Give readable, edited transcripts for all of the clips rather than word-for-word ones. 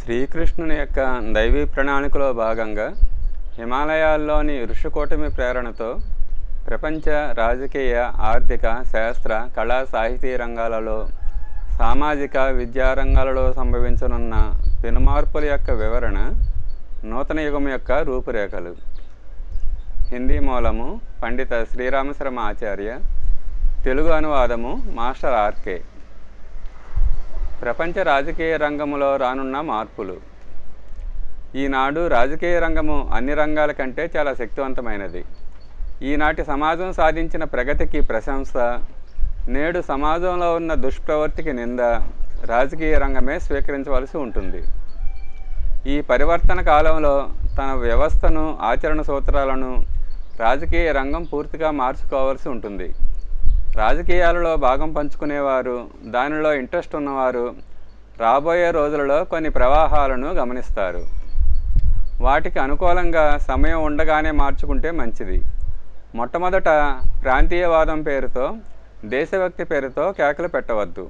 శ్రీకృష్ణుని యొక్క దైవీ ప్రణాళికలో భాగంగా హిమాలయాల్లోని ఋషికూటమి ప్రేరణతో ప్రపంచ రాజకీయ, ఆర్థిక, శాస్త్ర, కళా, సాహితీ రంగాలలో, సామాజిక, విద్యా రంగాలలో సంభవించనున్న పెనుమార్పుల యొక్క వివరణ, నూతన యుగం యొక్క రూపురేఖలు. హిందీ మూలము పండిత శ్రీరామశర్మ ఆచార్య, తెలుగు అనువాదము మాస్టర్ ఆర్కే. ప్రపంచ రాజకీయ రంగములో రానున్న మార్పులు. ఈనాడు రాజకీయ రంగము అన్ని రంగాల కంటే చాలా శక్తివంతమైనది. ఈనాటి సమాజం సాధించిన ప్రగతికి ప్రశంస, నేడు సమాజంలో ఉన్న దుష్ప్రవృత్తికి నింద రాజకీయ రంగమే స్వీకరించవలసి ఉంటుంది. ఈ పరివర్తన కాలంలో తన వ్యవస్థను, ఆచరణ సూత్రాలను రాజకీయ రంగం పూర్తిగా మార్చుకోవాల్సి ఉంటుంది. రాజకీయాలలో భాగం పంచుకునేవారు, దానిలో ఇంట్రెస్ట్ ఉన్నవారు రాబోయే రోజులలో కొన్ని ప్రవాహాలను గమనిస్తారు. వాటికి అనుకూలంగా సమయం ఉండగానే మార్చుకుంటే మంచిది. మొట్టమొదట ప్రాంతీయవాదం పేరుతో, దేశభక్తి పేరుతో కేకలు పెట్టవద్దు.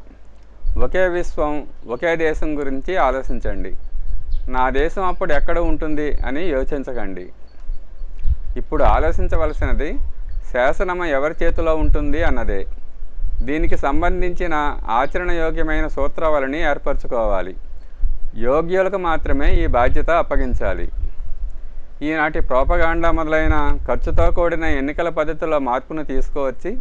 ఒకే విశ్వం, ఒకే దేశం గురించి ఆలోచించండి. నా దేశం అప్పుడు ఎక్కడ ఉంటుంది అని యోచించకండి. ఇప్పుడు ఆలోచించవలసినది శాసనము ఎవరి చేతిలో ఉంటుంది అన్నదే. దీనికి సంబంధించిన ఆచరణయోగ్యమైన సూత్రావళిని ఏర్పరచుకోవాలి. యోగ్యులకు మాత్రమే ఈ బాధ్యత అప్పగించాలి. ఈనాటి ప్రోపగాండా మొదలైన ఖర్చుతో కూడిన ఎన్నికల పద్ధతిలో మార్పును తీసుకువచ్చి,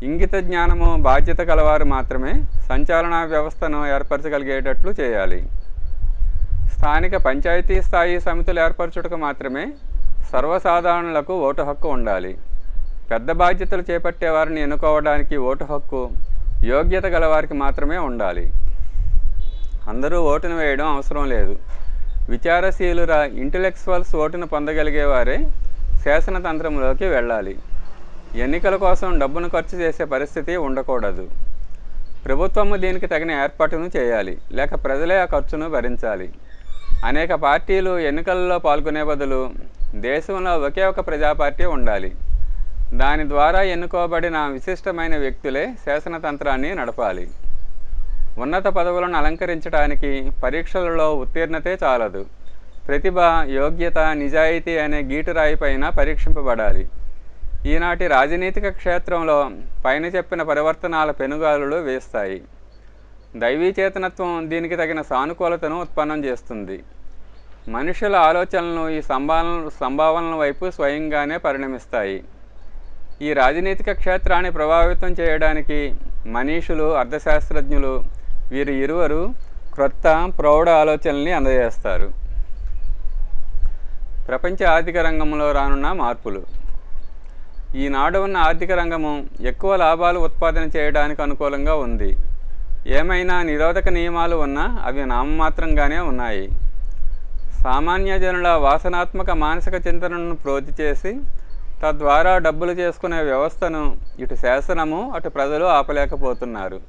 ఇంగిత జ్ఞానము, బాధ్యత కలవారు మాత్రమే సంచాలన వ్యవస్థను ఏర్పరచగలిగేటట్లు చేయాలి. స్థానిక పంచాయతీ స్థాయి సమితులు ఏర్పరచుటకు మాత్రమే సర్వసాధారణులకు ఓటు హక్కు ఉండాలి. పెద్ద బాధ్యతలు చేపట్టే వారిని ఎన్నుకోవడానికి ఓటు హక్కు యోగ్యత గలవారికి మాత్రమే ఉండాలి. అందరూ ఓటును వేయడం అవసరం లేదు. విచారశీలుర ఇంటెలెక్చువల్స్ ఓటును పొందగలిగేవారే శాసనతంత్రంలోకి వెళ్ళాలి. ఎన్నికల కోసం డబ్బును ఖర్చు చేసే పరిస్థితి ఉండకూడదు. ప్రభుత్వము దీనికి తగిన ఏర్పాటును చేయాలి, లేక ప్రజలే ఆ ఖర్చును భరించాలి. అనేక పార్టీలు ఎన్నికలలో పాల్గొనే బదులు దేశంలో ఒకే ఒక ప్రజా పార్టీ ఉండాలి. దాని ద్వారా ఎన్నుకోబడిన విశిష్టమైన వ్యక్తులే శాసనతంత్రాన్ని నడపాలి. ఉన్నత పదవులను అలంకరించడానికి పరీక్షలలో ఉత్తీర్ణతే చాలదు. ప్రతిభ, యోగ్యత, నిజాయితీ అనే గీటురాయి పైన పరీక్షింపబడాలి. ఈనాటి రాజనీతిక క్షేత్రంలో పైన చెప్పిన పరివర్తనాల పెనుగాలులు వేస్తాయి. దైవీ చేతనత్వం దీనికి తగిన సానుకూలతను ఉత్పన్నం చేస్తుంది. మనుషుల ఆలోచనలను ఈ సంభావనల వైపు స్వయంగానే పరిణమిస్తాయి. ఈ రాజనీతిక క్షేత్రాన్ని ప్రభావితం చేయడానికి మనీషులు, అర్థశాస్త్రజ్ఞులు వీరు ఇరువురు క్రొత్త, ప్రౌఢ ఆలోచనల్ని అందజేస్తారు. ప్రపంచ ఆర్థిక రంగంలో రానున్న మార్పులు. ఈనాడు ఉన్న ఆర్థిక రంగము ఎక్కువ లాభాలు ఉత్పాదన చేయడానికి అనుకూలంగా ఉంది. ఏమైనా నిరోధక నియమాలు ఉన్నా అవి నామమాత్రంగానే ఉన్నాయి. సామాన్య జనుల వాసనాత్మక మానసిక చింతనను ప్రోధి చేసి తద్వారా డబ్బులు చేసుకునే వ్యవస్థను ఇటు శాసనము, అటు ప్రజలు ఆపలేకపోతున్నారు.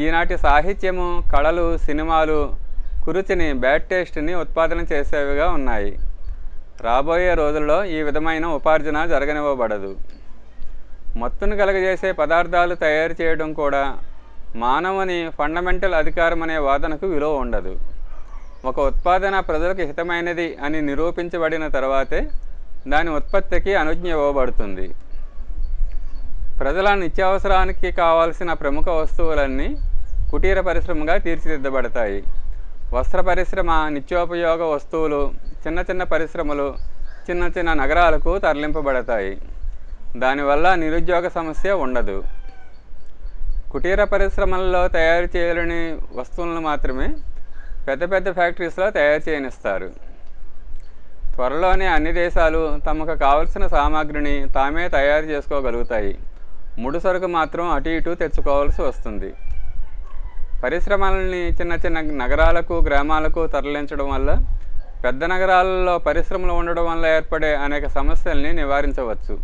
ఈనాటి సాహిత్యము, కళలు, సినిమాలు కురుచిని, బ్యాడ్ టేస్ట్ని ఉత్పాదన చేసేవిగా ఉన్నాయి. రాబోయే రోజుల్లో ఈ విధమైన ఉపార్జన జరగనివ్వబడదు. మత్తును కలగజేసే పదార్థాలు తయారు చేయడం కూడా మానవుని ఫండమెంటల్ అధికారం అనే వాదనకు విలువ ఉండదు. ఒక ఉత్పాదన ప్రజలకు హితమైనది అని నిరూపించబడిన తర్వాతే దాని ఉత్పత్తికి అనుజ్ఞ ఇవ్వబడుతుంది. ప్రజల నిత్యావసరానికి కావాల్సిన ప్రముఖ వస్తువులన్నీ కుటీర పరిశ్రమగా తీర్చిదిద్దబడతాయి. వస్త్ర పరిశ్రమ, నిత్యోపయోగ వస్తువులు చిన్న చిన్న పరిశ్రమలు చిన్న చిన్న నగరాలకు తరలింపబడతాయి. దానివల్ల నిరుద్యోగ సమస్య ఉండదు. కుటీర పరిశ్రమల్లో తయారు చేయలేని వస్తువులను మాత్రమే పెద్ద పెద్ద ఫ్యాక్టరీస్లో తయారు చేయనిస్తారు. త్వరలోనే అన్ని దేశాలు తమకు కావలసిన సామాగ్రిని తామే తయారు చేసుకోగలుగుతాయి. ముడి సరుకు మాత్రం అటు ఇటు తెచ్చుకోవాల్సి వస్తుంది. పరిశ్రమలని చిన్న చిన్న నగరాలకు, గ్రామాలకు తరలించడం వల్ల పెద్ద నగరాలలో పరిశ్రమలు ఉండడం వల్ల ఏర్పడే అనేక సమస్యల్ని నివారించవచ్చు.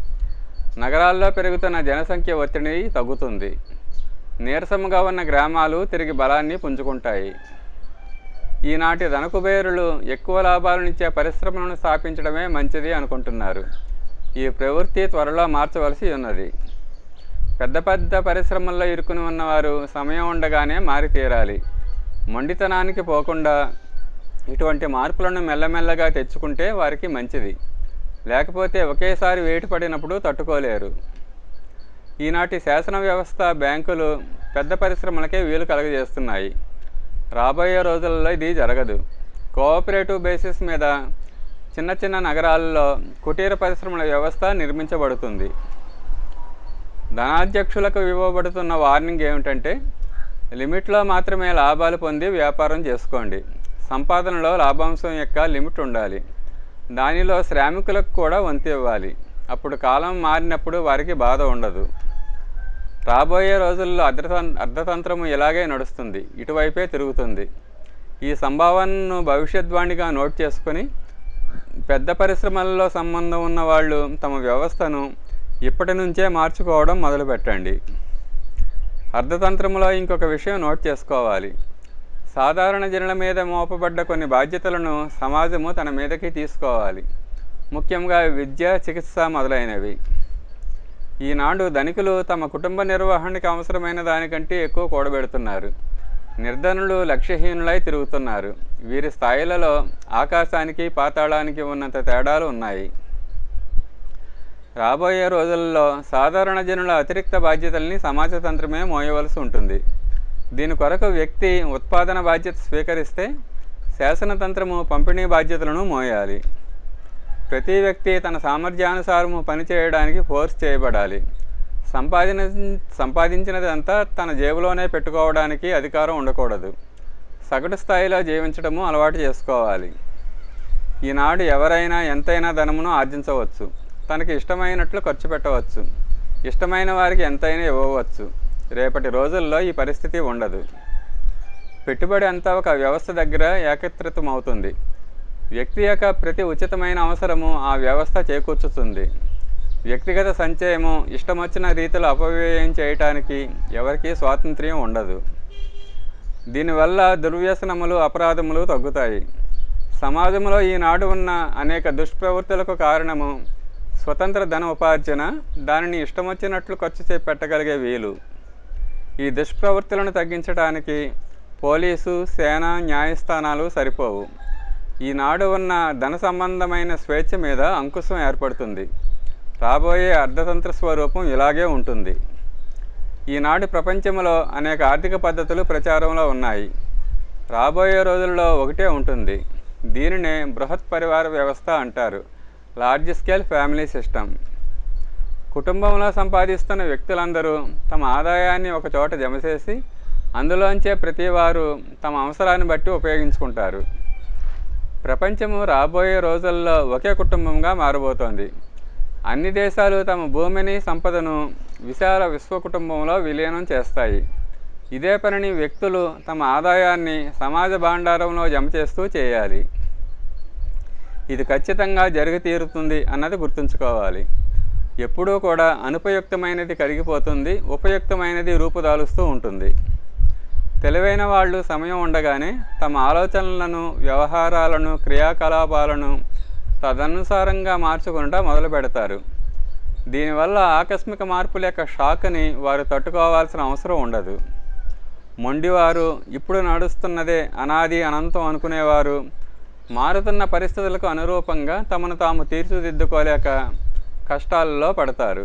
నగరాల్లో పెరుగుతున్న జనసంఖ్య ఒత్తిడి తగ్గుతుంది. నీరసముగా ఉన్న గ్రామాలు తిరిగి బలాన్ని పుంజుకుంటాయి. ఈనాటి ధనకుబేరులు ఎక్కువ లాభాలనిచ్చే పరిశ్రమలను స్థాపించడమే మంచిది అనుకుంటున్నారు. ఈ ప్రవృత్తి త్వరలో మార్చవలసి ఉన్నది. పెద్ద పెద్ద పరిశ్రమల్లో ఇరుకుని ఉన్నవారు సమయం ఉండగానే మారి తీరాలి. మొండితనానికి పోకుండా ఇటువంటి మార్పులను మెల్లమెల్లగా తెచ్చుకుంటే వారికి మంచిది. లేకపోతే ఒకేసారి వేటు పడినప్పుడు తట్టుకోలేరు. ఈనాటి శాసన వ్యవస్థ, బ్యాంకులు పెద్ద పరిశ్రమలకే వీలు కలుగజేస్తున్నాయి. రాబోయే రోజుల్లో ఇది జరగదు. కోఆపరేటివ్ బేసిస్ మీద చిన్న చిన్న నగరాల్లో కుటీర పరిశ్రమల వ్యవస్థ నిర్మించబడుతుంది. ధనాధ్యక్షులకు ఇవ్వబడుతున్న వార్నింగ్ ఏమిటంటే, లిమిట్లో మాత్రమే లాభాలు పొంది వ్యాపారం చేసుకోండి. సంపాదనలో లాభాంశం యొక్క లిమిట్ ఉండాలి. దానిలో శ్రామికులకు కూడా వంతు ఇవ్వాలి. అప్పుడు కాలం మారినప్పుడు వారికి బాధ ఉండదు. రాబోయే రోజుల్లో అర్థతంత్రము ఇలాగే నడుస్తుంది, ఇటువైపే తిరుగుతుంది. ఈ సంభావనను భవిష్యద్వాణిగా నోట్ చేసుకొని పెద్ద పరిశ్రమలలో సంబంధం ఉన్న వాళ్ళు తమ వ్యవస్థను ఇప్పటి నుంచే మార్చుకోవడం మొదలుపెట్టండి. అర్థతంత్రంలో ఇంకొక విషయం నోట్ చేసుకోవాలి. సాధారణ జనుల మీద మోపబడ్డ కొన్ని బాధ్యతలను సమాజము తన మీదకి తీసుకోవాలి. ముఖ్యంగా విద్య, చికిత్స మొదలైనవి. ఈనాడు ధనికులు తమ కుటుంబ నిర్వహణకి అవసరమైన దానికంటే ఎక్కువ కూడబెడుతున్నారు. నిర్ధనులు లక్ష్యహీనులై తిరుగుతున్నారు. వీరి స్థాయిలలో ఆకాశానికి పాతాళానికి ఉన్నంత తేడాలు ఉన్నాయి. రాబోయే రోజుల్లో సాధారణ జనుల అతిరిక్త బాధ్యతల్ని సమాజతంత్రమే మోయవలసి ఉంటుంది. దీని కొరకు వ్యక్తి ఉత్పాదన బాధ్యత స్వీకరిస్తే శాసనతంత్రము పంపిణీ బాధ్యతలను మోయాలి. ప్రతి వ్యక్తి తన సామర్థ్యానుసారము పనిచేయడానికి ఫోర్స్ చేయబడాలి. సంపాదించినదంతా తన జేబులోనే పెట్టుకోవడానికి అధికారం ఉండకూడదు. సగటు స్థాయిలో జీవించడము అలవాటు చేసుకోవాలి. ఈనాడు ఎవరైనా ఎంతైనా ధనమును ఆర్జించవచ్చు. తనకి ఇష్టమైనట్లు ఖర్చు పెట్టవచ్చు. ఇష్టమైన వారికి ఎంతైనా ఇవ్వవచ్చు. రేపటి రోజుల్లో ఈ పరిస్థితి ఉండదు. పెట్టుబడి అంతా ఒక వ్యవస్థ దగ్గర ఏకత్రితం అవుతుంది. వ్యక్తి యొక్క ప్రతి ఉచితమైన అవసరము ఆ వ్యవస్థ చేకూర్చుతుంది. వ్యక్తిగత సంచయము ఇష్టమొచ్చిన రీతిలో అపవ్యయం చేయటానికి ఎవరికీ స్వాతంత్ర్యం ఉండదు. దీనివల్ల దుర్వ్యసనములు, అపరాధములు తగ్గుతాయి. సమాజంలో ఈనాడు ఉన్న అనేక దుష్ప్రవృత్తులకు కారణము స్వతంత్ర ధన ఉపార్జన, దానిని ఇష్టమొచ్చినట్లు ఖర్చు పెట్టగలిగే వీలు. ఈ దుష్ప్రవృత్తులను తగ్గించడానికి పోలీసు, సేన, న్యాయస్థానాలు సరిపోవు. ఈనాడు ఉన్న ధన సంబంధమైన స్వేచ్ఛ మీద అంకుశం ఏర్పడుతుంది. రాబోయే అర్థతంత్ర స్వరూపం ఇలాగే ఉంటుంది. ఈనాడు ప్రపంచంలో అనేక ఆర్థిక పద్ధతులు ప్రచారంలో ఉన్నాయి. రాబోయే రోజుల్లో ఒకటే ఉంటుంది. దీనినే బృహత్ పరివార వ్యవస్థ అంటారు, లార్జ్ స్కేల్ ఫ్యామిలీ సిస్టమ్. కుటుంబంలో సంపాదిస్తున్న వ్యక్తులందరూ తమ ఆదాయాన్ని ఒక చోట జమ చేసి అందులోంచే ప్రతివారు తమ అవసరాన్ని బట్టి ఉపయోగించుకుంటారు. ప్రపంచము రాబోయే రోజుల్లో ఒకే కుటుంబంగా మారబోతోంది. అన్ని దేశాలు తమ భూమిని, సంపదను విశాల విశ్వ కుటుంబంలో విలీనం చేస్తాయి. ఇదే పనిని వ్యక్తులు తమ ఆదాయాన్ని సమాజ భాండారంలో జమ చేస్తూ చేయాలి. ఇది ఖచ్చితంగా జరిగి తీరుతుంది అన్నది గుర్తుంచుకోవాలి. ఎప్పుడూ కూడా అనుపయుక్తమైనది కరిగిపోతుంది, ఉపయుక్తమైనది రూపుదాలుస్తూ ఉంటుంది. తెలివైన వాళ్ళు సమయం ఉండగానే తమ ఆలోచనలను, వ్యవహారాలను, క్రియాకలాపాలను తదనుసారంగా మార్చుకుంటా మొదలు పెడతారు. దీనివల్ల ఆకస్మిక మార్పుల యొక్క షాక్ని వారు తట్టుకోవాల్సిన అవసరం ఉండదు. మొండివారు, ఇప్పుడు నడుస్తున్నదే అనాది అనంతం అనుకునేవారు మారుతున్న పరిస్థితులకు అనురూపంగా తమను తాము తీర్చిదిద్దుకోలేక కష్టాలలో పడతారు.